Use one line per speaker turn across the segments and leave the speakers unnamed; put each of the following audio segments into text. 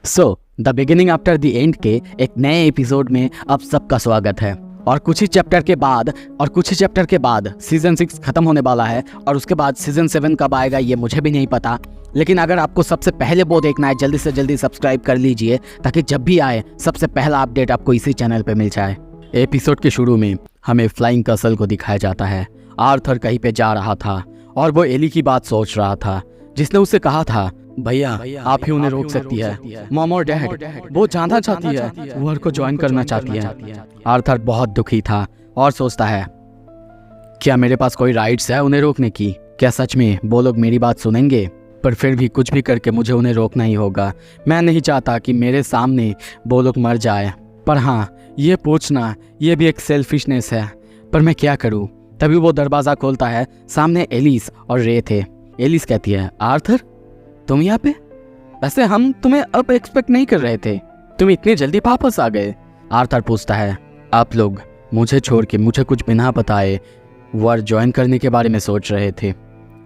So the beginning after the end के एक नए एपिसोड में आप सबका स्वागत है। और कुछ ही चैप्टर के बाद सीजन 6 खत्म होने वाला है और उसके बाद सीजन 7 कब आएगा ये मुझे भी नहीं पता। लेकिन अगर आपको सबसे पहले वो देखना है जल्दी से जल्दी सब्सक्राइब कर लीजिए ताकि जब भी आए सबसे पहला अपडेट आपको इसी चैनल पे मिल जाए। एपिसोड के शुरू में हमें फ्लाइंग कसल को दिखाया जाता है। आर्थर कहीं पे जा रहा था और वो एली की बात सोच रहा था जिसने उसे कहा था भैया आप ही उन्हें रोक सकती है। मॉम और डैड वो जानना चाहती है, वॉर को ज्वाइन करना चाहती है। आर्थर बहुत दुखी था और सोचता है क्या मेरे पास कोई राइट्स है उन्हें रोकने की? क्या सच में वो लोग मेरी बात सुनेंगे? पर फिर भी कुछ भी करके मुझे उन्हें रोकना ही होगा। मैं नहीं चाहता कि मेरे सामने वो लोग मर जाए। पर हाँ, ये पूछना ये भी एक सेल्फिशनेस है। पर मैं क्या करूँ? तभी वो दरवाज़ा खोलता है। सामने एलिस और रे थे। एलिस कहती है आर्थर तुम यहाँ पे? वैसे हम तुम्हें अब एक्सपेक्ट नहीं कर रहे थे, तुम इतनी जल्दी वापस आ गए। आर्थर पूछता है आप लोग मुझे छोड़ के मुझे कुछ बिना बताए वॉर ज्वाइन करने के बारे में सोच रहे थे।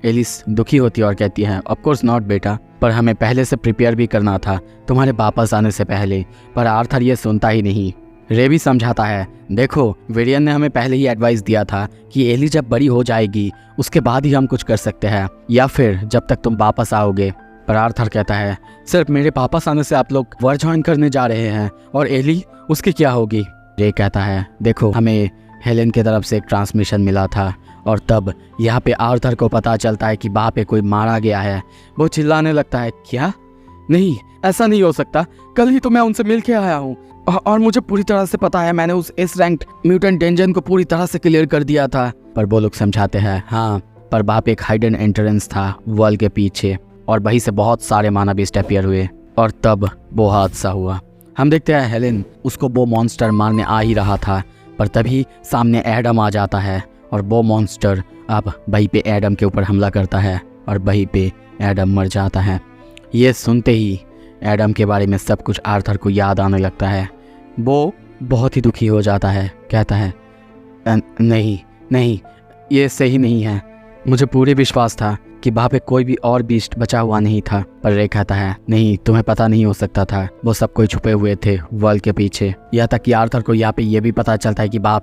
एलिस दुखी होती है और कहती है ऑफ कोर्स नॉट बेटा, पर हमें पहले से प्रिपेयर भी करना था तुम्हारे वापस आने से पहले। पर आर्थर ये सुनता ही नहीं। रे भी समझाता है देखो वेरियन ने हमें पहले ही एडवाइस दिया था कि एली जब बड़ी हो जाएगी उसके बाद ही हम कुछ कर सकते हैं या फिर जब तक तुम वापस आओगे। पर आर्थर कहता है सिर्फ मेरे वापस आने से आप लोग वॉर ज्वाइन करने जा रहे हैं और एली उसकी क्या होगी? रे कहता है देखो हमें हेलेन की तरफ से एक ट्रांसमिशन मिला था और तब यहाँ पे आर्थर को पता चलता है कि वहाँ पे कोई मारा गया है। वो चिल्लाने लगता है क्या? नहीं ऐसा नहीं हो सकता, कल ही तो मैं उनसे मिल के आया हूँ और मुझे पूरी तरह से पता है मैंने उस एस रैंक्ड म्यूटेंट डेंजन को पूरी तरह से क्लियर कर दिया था। पर वो लोग समझाते हैं हाँ, पर वहाँ पे एक हाइडन एंट्रेंस था वॉल के पीछे और वहीं से बहुत सारे मानवीस्ट अपीयर हुए और तब वो हादसा हुआ। हम देखते हैं हेलेन उसको वो मॉन्स्टर मारने आ ही रहा था पर तभी सामने एडम आ जाता है और वो मॉन्स्टर अब वहीं पे एडम के ऊपर हमला करता है और वहीं पे एडम मर जाता है। ये सुनते ही एडम के बारे में सब कुछ आर्थर को याद आने लगता है। वो बहुत ही दुखी हो जाता है, कहता है नहीं ये सही नहीं है। मुझे पूरे विश्वास था कि वहाँ पे कोई भी और बीस्ट बचा हुआ नहीं था। पर रे कहता है नहीं तुम्हें पता नहीं हो सकता था, वो सब कोई छुपे हुए थे वॉल के पीछे। यहाँ तक कि आर्थर को यहाँ पे ये भी पता चलता है कि वहाँ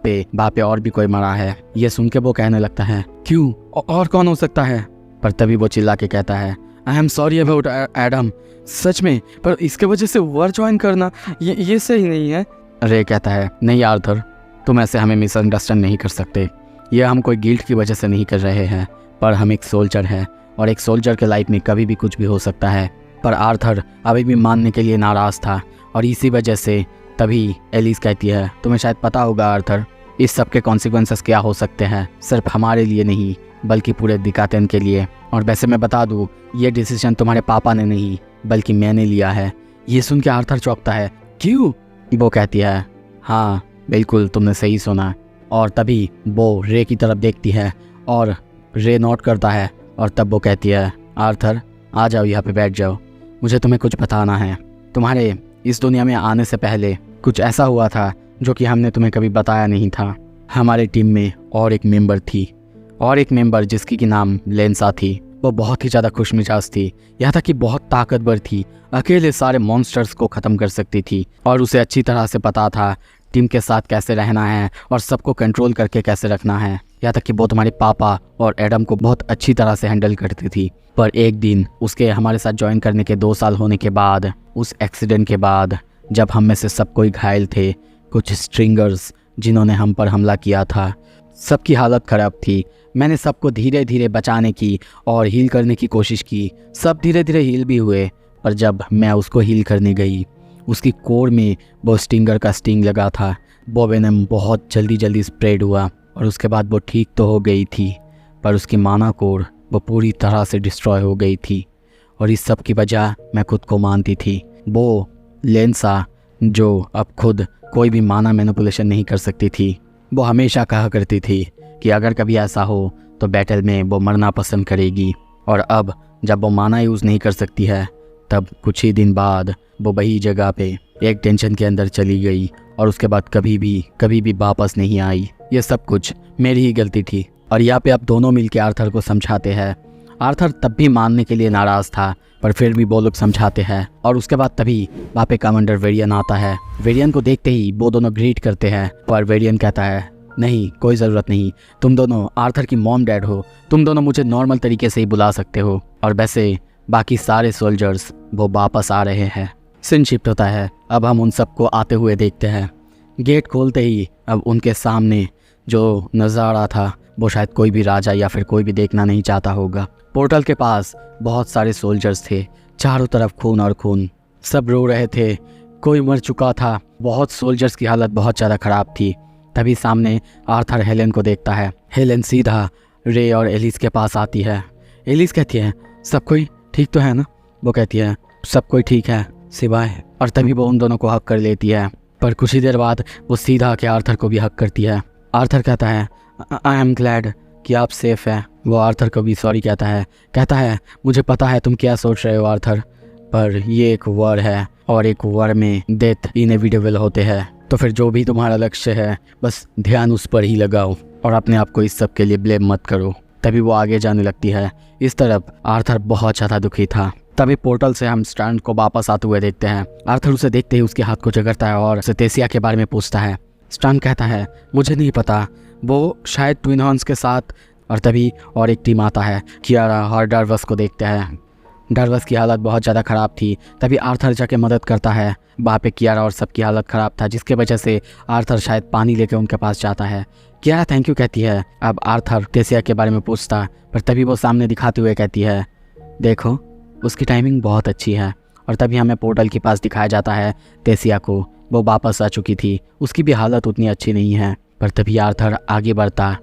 पे और भी कोई मरा है। ये सुन के वो कहने लगता है क्यों और कौन हो सकता है? पर तभी वो चिल्ला के कहता है I am sorry about Adam, सच में, पर इसके वजह से वॉर ज्वाइन करना ये सही नहीं है। रे कहता है नहीं आर्थर तुम ऐसे हमें मिसअंडरस्टैंड नहीं कर सकते। ये हम कोई गिल्ट की वजह से नहीं कर रहे हैं, पर हम एक सोल्जर हैं और एक सोल्जर के लाइफ में कभी भी कुछ भी हो सकता है। पर आर्थर अभी भी मानने के लिए नाराज़ था और इसी वजह से तभी एलिस कहती है तुम्हें शायद पता होगा आर्थर इस सब के कॉन्सिक्वेंसेस क्या हो सकते हैं, सिर्फ हमारे लिए नहीं बल्कि पूरे दिकातेन के लिए। और वैसे मैं बता दूँ ये डिसीजन तुम्हारे पापा ने नहीं बल्कि मैंने लिया है। ये सुन के आर्थर चौंकता है क्यों? वो कहती है हाँ बिल्कुल तुमने सही सुना। और तभी वो रे की तरफ देखती है और रे नोट करता है और तब वो कहती है आर्थर आ जाओ यहाँ पे बैठ जाओ, मुझे तुम्हें कुछ बताना है। तुम्हारे इस दुनिया में आने से पहले कुछ ऐसा हुआ था जो कि हमने तुम्हें कभी बताया नहीं था। हमारे टीम में और एक मेंबर जिसकी की नाम लेंसा थी। वो बहुत ही ज़्यादा खुशमिजाज थी, यहाँ तक कि बहुत ताकतवर थी, अकेले सारे मॉन्स्टर्स को ख़त्म कर सकती थी और उसे अच्छी तरह से पता था टीम के साथ कैसे रहना है और सबको कंट्रोल करके कैसे रखना है। यहाँ तक कि वो तुम्हारे पापा और एडम को बहुत अच्छी तरह से हैंडल करती थी। पर एक दिन उसके हमारे साथ ज्वाइन करने के 2 साल होने के बाद, उस एक्सीडेंट के बाद जब हम में से सब कोई घायल थे, कुछ स्ट्रिंगर्स जिन्होंने हम पर हमला किया था, सबकी हालत ख़राब थी। मैंने सबको धीरे धीरे बचाने की और हील करने की कोशिश की। सब धीरे धीरे हील भी हुए, पर जब मैं उसको हील करने गई उसकी कोर में वो स्टिंगर का स्टिंग लगा था। वो वेनम बहुत जल्दी स्प्रेड हुआ और उसके बाद वो ठीक तो हो गई थी, पर उसकी माना कोर वो पूरी तरह से डिस्ट्रॉय हो गई थी। और इस सब की वजह मैं खुद को मानती थी। वो लेंसा जो अब खुद कोई भी माना मैनिपुलेशन नहीं कर सकती थी, वो हमेशा कहा करती थी कि अगर कभी ऐसा हो तो बैटल में वो मरना पसंद करेगी। और अब जब वो माना यूज़ नहीं कर सकती है तब कुछ ही दिन बाद वो वही जगह पे एक टेंशन के अंदर चली गई और उसके बाद कभी भी वापस नहीं आई। ये सब कुछ मेरी ही गलती थी। और यहाँ पे आप दोनों मिलके आर्थर को समझाते हैं आर्थर तब भी मानने के लिए नाराज़ था, पर फिर भी वो लोग समझाते हैं। और उसके बाद तभी वहाँ पे कमांडर वेरियन आता है। वेरियन को देखते ही वो दोनों ग्रीट करते हैं, पर वेरियन कहता है नहीं, कोई ज़रूरत नहीं, तुम दोनों आर्थर की मॉम डैड हो, तुम दोनों मुझे नॉर्मल तरीके से ही बुला सकते हो। और वैसे बाकी सारे सोल्जर्स वो वापस आ रहे हैं। सीन शिफ्ट होता है, अब हम उन सबको आते हुए देखते हैं। गेट खोलते ही अब उनके सामने जो नज़ारा था वो शायद कोई भी राजा या फिर कोई भी देखना नहीं चाहता होगा। पोर्टल के पास बहुत सारे सोल्जर्स थे, चारों तरफ खून और खून, सब रो रहे थे, कोई मर चुका था, बहुत सोल्जर्स की हालत बहुत ज़्यादा ख़राब थी। तभी सामने आर्थर हेलेन को देखता है। हेलेन सीधा रे और एलिस के पास आती है। एलिस कहती है सब कोई ठीक तो है ना? वो कहती है सब कोई ठीक है सिवाय, और तभी वो उन दोनों को हक कर लेती है। पर कुछ ही देर बाद वो सीधा आके आर्थर को भी हक करती है। आर्थर कहता है आई एम ग्लैड कि आप सेफ़ हैं। वो आर्थर को भी सॉरी कहता है मुझे पता है तुम क्या सोच रहे हो आर्थर, पर ये एक वॉर है और एक वॉर में डेथ इनएविटेबल होते हैं, तो फिर जो भी तुम्हारा लक्ष्य है बस ध्यान उस पर ही लगाओ और अपने आप को इस सब के लिए ब्लेम मत करो। तभी वो आगे जाने लगती है। इस तरफ आर्थर बहुत ज़्यादा दुखी था। तभी पोर्टल से हम स्ट्रैंड को वापस आते हुए देखते हैं। आर्थर उसे देखते ही उसके हाथ को जकड़ता है और उसे तेसिया के बारे में पूछता है। स्ट्रैंड कहता है मुझे नहीं पता, वो शायद ट्विन हॉर्न्स के साथ। और तभी और एक टीम आता है। कियारा और डार्वस को देखते हैं। डार्वस की हालत बहुत ज़्यादा ख़राब थी। तभी आर्थर जाके मदद करता है। वहाँ पे कियारा और सबकी हालत ख़राब था, जिसके वजह से आर्थर शायद पानी लेके उनके पास जाता है। कियारा थैंक यू कहती है। अब आर्थर तेसिया के बारे में पूछता, पर तभी वो सामने दिखाते हुए कहती है देखो उसकी टाइमिंग बहुत अच्छी है। और तभी हमें पोर्टल के पास दिखाया जाता है तेसिया को। वो वापस आ चुकी थी, उसकी भी हालत उतनी अच्छी नहीं है। पर तभी आर्थर आगे बढ़ता,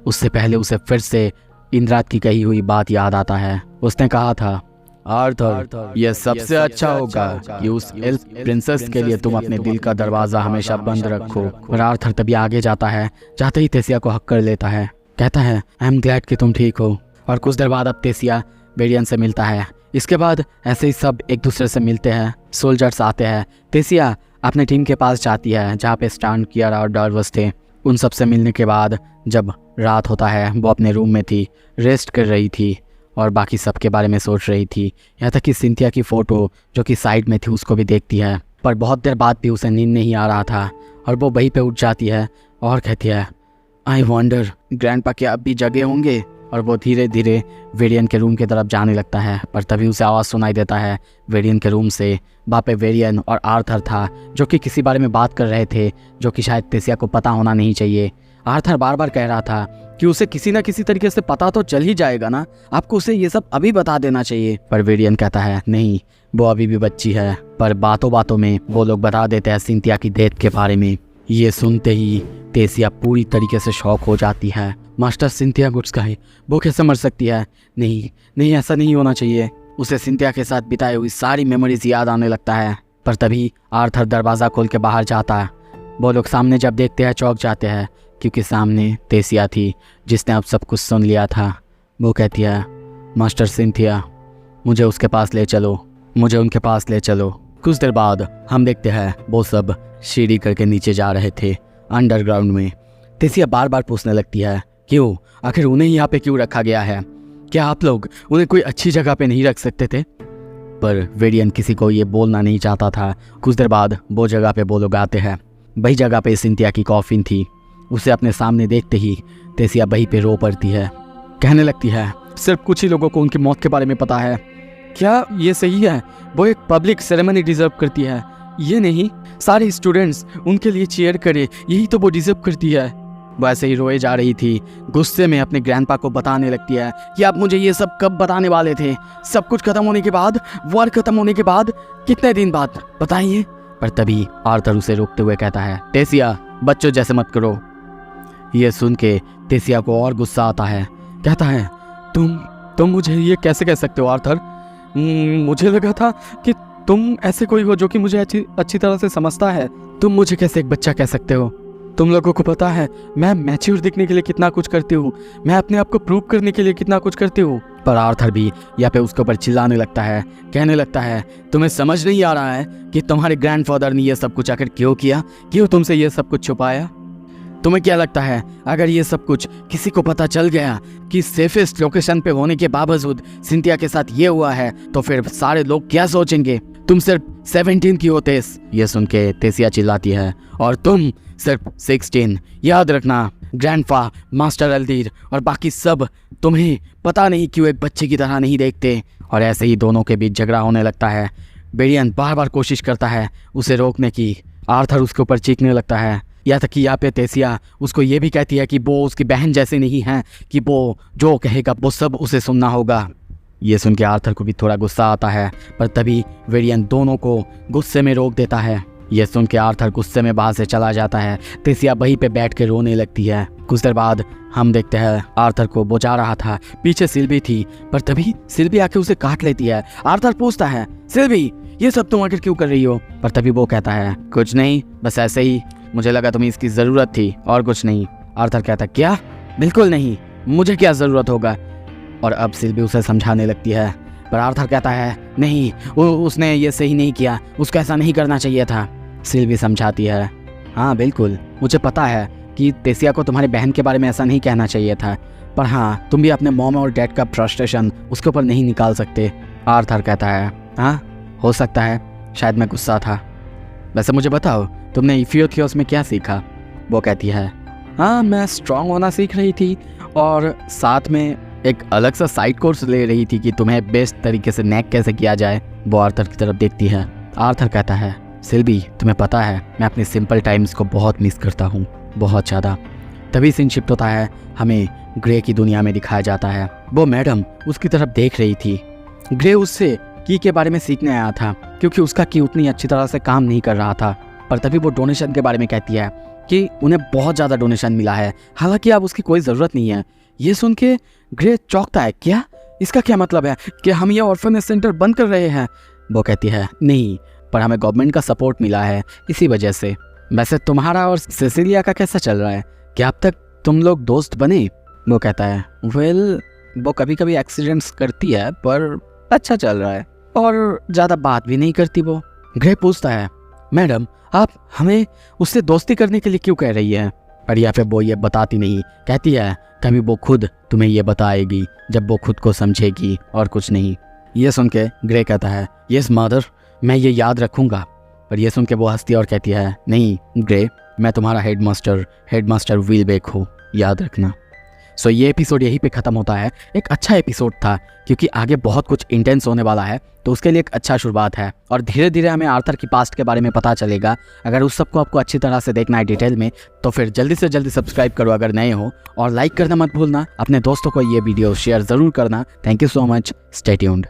उससे पहले उसे फिर से इंद्रात की कही हुई बात याद आता है। उसने कहा था आर्थर यह सबसे अच्छा होगा कि उस एल्फ प्रिंसेस के लिए तुम अपने दिल का दरवाज़ा हमेशा बंद रखो। और आर्थर तभी आगे जाता है, जाते ही तेसिया को हक कर लेता है। कहता है आई एम ग्लैड कि तुम ठीक हो। और कुछ देर बाद अब तेसिया वेरियन से मिलता है। इसके बाद ऐसे ही सब एक दूसरे से मिलते हैं, सोल्जर्स आते हैं। तेसिया अपने टीम के पास जाती है जहाँ पे स्टैंड, कियारा और डार्वस थे। उन सब से मिलने के बाद जब रात होता है, वो अपने रूम में थी, रेस्ट कर रही थी और बाकी सब के बारे में सोच रही थी। यहाँ तक कि सिंथिया की फ़ोटो जो कि साइड में थी उसको भी देखती है। पर बहुत देर बाद भी उसे नींद नहीं आ रहा था और वो वहीं पे उठ जाती है और कहती है आई वंडर ग्रैंडपा क्या अब भी जगे होंगे। और वो धीरे धीरे वेरियन के रूम की तरफ जाने लगता है। पर तभी उसे आवाज़ सुनाई देता है वेरियन के रूम से। वहाँ पे वेरियन और आर्थर था जो कि किसी बारे में बात कर रहे थे, जो कि शायद तेसिया को पता होना नहीं चाहिए। आर्थर बार बार कह रहा था कि उसे किसी ना किसी तरीके से पता तो चल ही जाएगा ना, आपको उसे ये सब अभी बता देना चाहिए। पर वेरियन कहता है नहीं, वो अभी भी बच्ची है। पर बातों बातों में वो लोग बता देते हैं सिंथिया की डेथ के बारे में। ये सुनते ही तेसिया पूरी तरीके से शॉक हो जाती है। मास्टर सिंथिया गुड्सकाई, वो कैसे मर सकती है? नहीं नहीं, ऐसा नहीं होना चाहिए। उसे सिंथिया के साथ बिताई हुई सारी मेमोरीज याद आने लगता है। पर तभी आर्थर दरवाज़ा खोल के बाहर जाता है। वो लोग सामने जब देखते हैं चौंक जाते हैं, क्योंकि सामने तेसिया थी जिसने अब सब कुछ सुन लिया था। वो कहती है मास्टर सिंथिया, मुझे उसके पास ले चलो, मुझे उनके पास ले चलो। कुछ देर बाद हम देखते हैं वो सब सीढ़ी करके नीचे जा रहे थे अंडरग्राउंड में। तेसिया बार बार पूछने लगती है क्यों, आखिर उन्हें यहाँ पे क्यों रखा गया है? क्या आप लोग उन्हें कोई अच्छी जगह पे नहीं रख सकते थे? पर वेरियन किसी को ये बोलना नहीं चाहता था। कुछ देर बाद वो जगह पे वो लोग आते हैं। वही जगह पे सिंथिया की कॉफिन थी। उसे अपने सामने देखते ही तेसिया वहीं पे रो पड़ती है। कहने लगती है सिर्फ कुछ ही लोगों को उनकी मौत के बारे में पता है। क्या ये सही है? वो एक पब्लिक सेरेमनी डिजर्व करती है, ये नहीं सारे स्टूडेंट्स उनके लिए चीयर करे, यही तो वो डिजर्व करती है। वैसे ही रोए जा रही थी। गुस्से में अपने ग्रैंडपा को बताने लगती है कि आप मुझे ये सब कब बताने वाले थे? सब कुछ खत्म होने के बाद, वॉर खत्म होने के बाद, कितने दिन बाद बताइए। पर तभी आर्थर उसे रोकते हुए कहता है तेसिया बच्चों जैसे मत करो। ये सुन के तेसिया को और गुस्सा आता है। कहता है तुम मुझे ये कैसे कह सकते हो आर्थर? मुझे लगा था कि तुम ऐसे कोई हो जो कि मुझे अच्छी तरह से समझता है। तुम मुझे कैसे एक बच्चा कह सकते हो? तुम लोगों को पता है मैं मैच्योर दिखने के लिए कितना कुछ करती हूँ, मैं अपने आप को प्रूव करने के लिए कितना कुछ करती हूँ। पर आर्थर भी यहाँ पे उसके ऊपर चिल्लाने लगता है, कहने लगता है तुम्हें समझ नहीं आ रहा है कि तुम्हारे ग्रैंडफादर ने ये सब कुछ आखिर क्यों किया, क्यों तुमसे ये सब कुछ छुपाया? तुम्हें क्या लगता है अगर ये सब कुछ किसी को पता चल गया कि सेफेस्ट लोकेशन पे होने के बावजूद सिंथिया के साथ ये हुआ है तो फिर सारे लोग क्या सोचेंगे? तुम सिर्फ 17 की हो तेस। ये सुन के तेसिया चिल्लाती है, और तुम सिर्फ 16। याद रखना ग्रैंडफा, मास्टर अल्दीर और बाकी सब तुम्हें पता नहीं क्यों एक बच्चे की तरह नहीं देखते। और ऐसे ही दोनों के बीच झगड़ा होने लगता है। बेरियन बार बार कोशिश करता है उसे रोकने की। आर्थर उसके ऊपर चीखने लगता है। यहाँ तक कि यहाँ पे तेसिया उसको ये भी कहती है कि वो उसकी बहन जैसे नहीं है कि वो जो कहेगा वो सब उसे सुनना होगा। ये सुन के आर्थर को भी थोड़ा गुस्सा आता है, पर तभी वेरियन दोनों को गुस्से में रोक देता है। ये सुन के आर्थर गुस्से में बाहर से चला जाता है। तेसिया वहीं पे बैठ के रोने लगती है। कुछ देर बाद हम देखते हैं आर्थर को वो जा रहा था, पीछे सिल्वी थी, पर तभी सिल्वी आके उसे काट लेती है। आर्थर पूछता है, सिल्वी ये सब तुम आखिर क्यों कर रही हो? पर तभी वो कहता है, कुछ नहीं, बस ऐसे ही, मुझे लगा तुम्हें इसकी ज़रूरत थी और कुछ नहीं। आर्थर कहता है, क्या? बिल्कुल नहीं, मुझे क्या ज़रूरत होगा? और अब सिल्वी उसे समझाने लगती है, पर आर्थर कहता है, नहीं, उसने ये सही नहीं किया, उसको ऐसा नहीं करना चाहिए था। सिल्वी समझाती है, हाँ बिल्कुल, मुझे पता है कि तेसिया को तुम्हारी बहन के बारे में ऐसा नहीं कहना चाहिए था, पर हाँ, तुम भी अपने मॉम और डैड का फ्रस्ट्रेशन उसके ऊपर नहीं निकाल सकते। आर्थर कहता है, हाँ हो सकता है, शायद मैं गुस्सा था। वैसे मुझे बताओ, तुमने इफियोथियोस में क्या सीखा? वो कहती है, हाँ मैं स्ट्रांग होना सीख रही थी और साथ में एक अलग सा साइड कोर्स ले रही थी कि तुम्हें बेस्ट तरीके से नेक कैसे किया जाए। वो आर्थर की तरफ देखती है। आर्थर कहता है, सिल्वी तुम्हें पता है मैं अपने सिंपल टाइम्स को बहुत मिस करता हूँ, बहुत ज़्यादा। तभी सीन शिफ्ट होता है, हमें ग्रे की दुनिया में दिखाया जाता है। वो मैडम उसकी तरफ देख रही थी। ग्रे उससे की के बारे में सीखने आया था क्योंकि उसका की उतनी अच्छी तरह से काम नहीं कर रहा था। पर तभी वो डोनेशन के बारे में कहती है कि उन्हें बहुत ज़्यादा डोनेशन मिला है, हालांकि अब उसकी कोई ज़रूरत नहीं है। ये सुन के ग्रे चौंकता है, क्या? इसका क्या मतलब है कि हम ये ऑर्फनेज सेंटर बंद कर रहे हैं? वो कहती है, नहीं, पर हमें गवर्नमेंट का सपोर्ट मिला है इसी वजह से। वैसे तुम्हारा और सेसिलिया का कैसा चल रहा है? क्या अब तक तुम लोग दोस्त बने? वो कहता है, वेल वो कभी कभी एक्सीडेंट्स करती है पर अच्छा चल रहा है और ज़्यादा बात भी नहीं करती वो। ग्रे पूछता है, मैडम आप हमें उससे दोस्ती करने के लिए क्यों कह रही है? पर या फिर वो ये बताती नहीं, कहती है कभी वो खुद तुम्हें ये बताएगी जब वो खुद को समझेगी और कुछ नहीं। ये सुन के ग्रे कहता है, यस मदर, मैं ये याद रखूँगा। पर ये सुन के वो हंसती है और कहती है, नहीं ग्रे, मैं तुम्हारा हेडमास्टर विलबेक हूँ, याद रखना। सो ये एपिसोड यहीं पे ख़त्म होता है। एक अच्छा एपिसोड था क्योंकि आगे बहुत कुछ इंटेंस होने वाला है, तो उसके लिए एक अच्छा शुरुआत है और धीरे धीरे हमें आर्थर की पास्ट के बारे में पता चलेगा। अगर उस सबको आपको अच्छी तरह से देखना है डिटेल में, तो फिर जल्दी से जल्दी सब्सक्राइब करो अगर नए हो, और लाइक करना मत भूलना। अपने दोस्तों को ये वीडियो शेयर ज़रूर करना। Thank you so much, stay tuned.